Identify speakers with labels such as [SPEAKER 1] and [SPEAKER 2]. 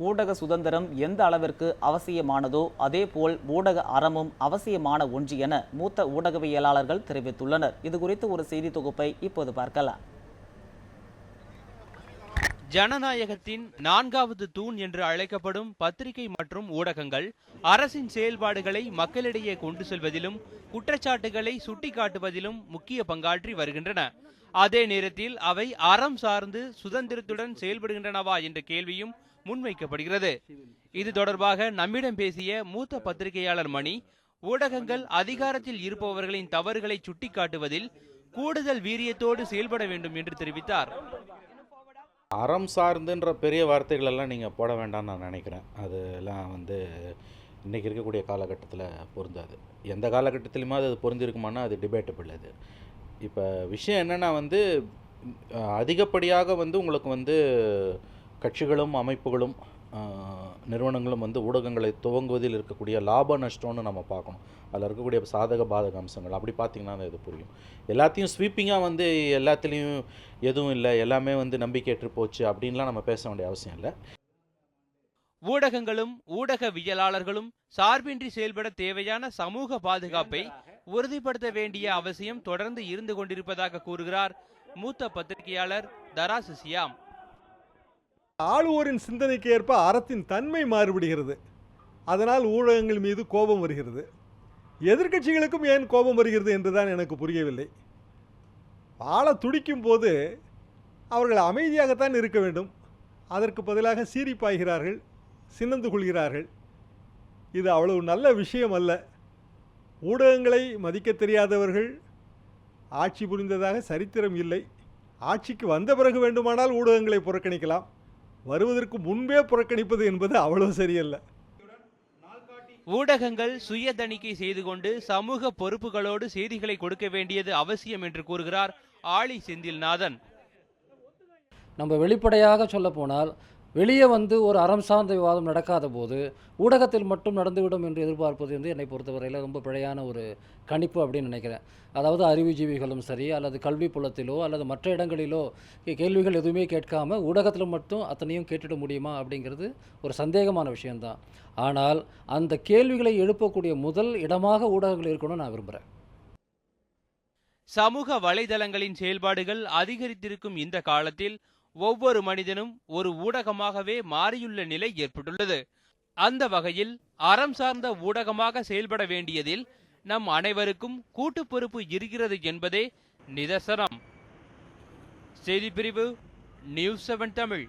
[SPEAKER 1] ஊடக சுதந்திரம் எந்த அளவிற்கு அவசியமானதோ அதேபோல் ஊடக அறமும் அவசியமான ஒன்று என மூத்த ஊடகவியலாளர்கள் தெரிவித்துள்ளனர். இது குறித்து ஒரு செய்தி தொகுப்பை இப்போது பார்க்கலாம்.
[SPEAKER 2] ஜனநாயகத்தின் 4வது தூண் என்று அழைக்கப்படும் பத்திரிகை மற்றும் ஊடகங்கள் அரசின் செயல்பாடுகளை மக்களிடையே கொண்டு செல்வதிலும் குற்றச்சாட்டுகளை சுட்டிக்காட்டுவதிலும் முக்கிய பங்காற்றி வருகின்றன. அதே நேரத்தில் அவை அறம் சார்ந்து சுதந்திரத்துடன் செயல்படுகின்றனவா என்ற கேள்வியும் முன்வைக்கப்படுகிறது. இது தொடர்பாக நம்மிடம் பேசிய மூத்த பத்திரிகையாளர் மணி, ஊடகங்கள் அதிகாரத்தில் இருப்பவர்களின் தவறுகளை சுட்டிக்காட்டுவதில் கூடுதல் வீரியத்தோடு செயல்பட வேண்டும் என்று தெரிவித்தார்.
[SPEAKER 3] அறம் சார்ந்துன்ற பெரிய வார்த்தைகள் எல்லாம் நீங்கள் போட வேண்டாம்னு நான் நினைக்கிறேன். அதெல்லாம் இன்றைக்கி இருக்கக்கூடிய காலகட்டத்தில் பொருந்தாது. எந்த காலகட்டத்திலுமே அது பொருந்திருக்குமானா அது டிபேட்டபிள். அது இப்போ விஷயம் என்னென்னா அதிகப்படியாக உங்களுக்கு கட்சிகளும் அமைப்புகளும் நிறுவனங்களும் ஊடகங்களை துவங்குவதில் இருக்கக்கூடிய லாப நஷ்டம்னு நம்ம பார்க்கணும். அதில் இருக்கக்கூடிய சாதக பாதக அம்சங்கள் அப்படி பார்த்திங்கன்னா இது புரியும். எல்லாத்தையும் ஸ்வீப்பிங்காக எல்லாத்துலேயும் எதுவும் இல்லை, எல்லாமே நம்பிக்கையற்று போச்சு அப்படின்லாம் நம்ம பேச வேண்டிய அவசியம் இல்லை.
[SPEAKER 2] ஊடகங்களும் ஊடகவியலாளர்களும் சார்பின்றி செயல்பட தேவையான சமூக பாதுகாப்பை உறுதிப்படுத்த வேண்டிய அவசியம் தொடர்ந்து இருந்து கொண்டிருப்பதாக கூறுகிறார் மூத்த பத்திரிகையாளர் தராசு சியாம்.
[SPEAKER 4] ஆளுவோரின் சிந்தனைக்கு ஏற்ப அறத்தின் தன்மை மாறுபடுகிறது. அதனால் ஊடகங்கள் மீது கோபம் வருகிறது. எதிர்க்கட்சிகளுக்கும் ஏன் கோபம் வருகிறது என்றுதான் எனக்கு புரியவில்லை. ஆள துடிக்கும் போது அவர்கள் அமைதியாகத்தான் இருக்க வேண்டும். அதற்கு பதிலாக சீறிப்பாய்கிறார்கள், சினந்து கொள்கிறார்கள். இது அவ்வளவு நல்ல விஷயம் அல்ல. ஊடகங்களை மதிக்க தெரியாதவர்கள் ஆட்சி புரிந்ததாக சரித்திரம் இல்லை. ஆட்சிக்கு வந்த பிறகு வேண்டுமானால் ஊடகங்களை புறக்கணிக்கலாம். வருவதற்கு முன்பே புறக்கணிப்பது என்பது அவ்வளவு சரியல்ல.
[SPEAKER 2] ஊடகங்கள் சுய தணிக்கை செய்து கொண்டு சமூக பொறுப்புகளோடு செய்திகளை கொடுக்க வேண்டியது அவசியம் என்று கூறுகிறார் ஆளி செந்தில்நாதன்.
[SPEAKER 5] நம்ம வெளிப்படையாக சொல்ல போனால் வெளியே ஒரு அறம் சார்ந்த விவாதம் நடக்காத போது ஊடகத்தில் மட்டும் நடந்துவிடும் என்று எதிர்பார்ப்பது என்னை பொறுத்தவரையில் ரொம்ப பிழையான ஒரு கணிப்பு அப்படின்னு நினைக்கிறேன். அதாவது அறிவுஜீவிகளும் சரி, அல்லது கல்வி புலத்திலோ அல்லது மற்ற இடங்களிலோ கேள்விகள் எதுவுமே கேட்காம ஊடகத்தில் மட்டும் அத்தனையும் கேட்டுட முடியுமா அப்படிங்கிறது ஒரு சந்தேகமான விஷயம்தான். ஆனால் அந்த கேள்விகளை எழுப்பக்கூடிய முதல் இடமாக ஊடகங்கள் இருக்கணும்னு நான் விரும்புகிறேன்.
[SPEAKER 2] சமூக வலைதளங்களின் செயல்பாடுகள் அதிகரித்திருக்கும் இந்த காலத்தில் ஒவ்வொரு மனிதனும் ஒரு ஊடகமாகவே மாறியுள்ள நிலை ஏற்பட்டுள்ளது. அந்த வகையில் அறம் சார்ந்த ஊடகமாக செயல்பட வேண்டியதில் நம் அனைவருக்கும் கூட்டு பொறுப்பு இருக்கிறது என்பதே நிதர்சனம். செய்திப்பிரிவு நியூஸ் 7 தமிழ்.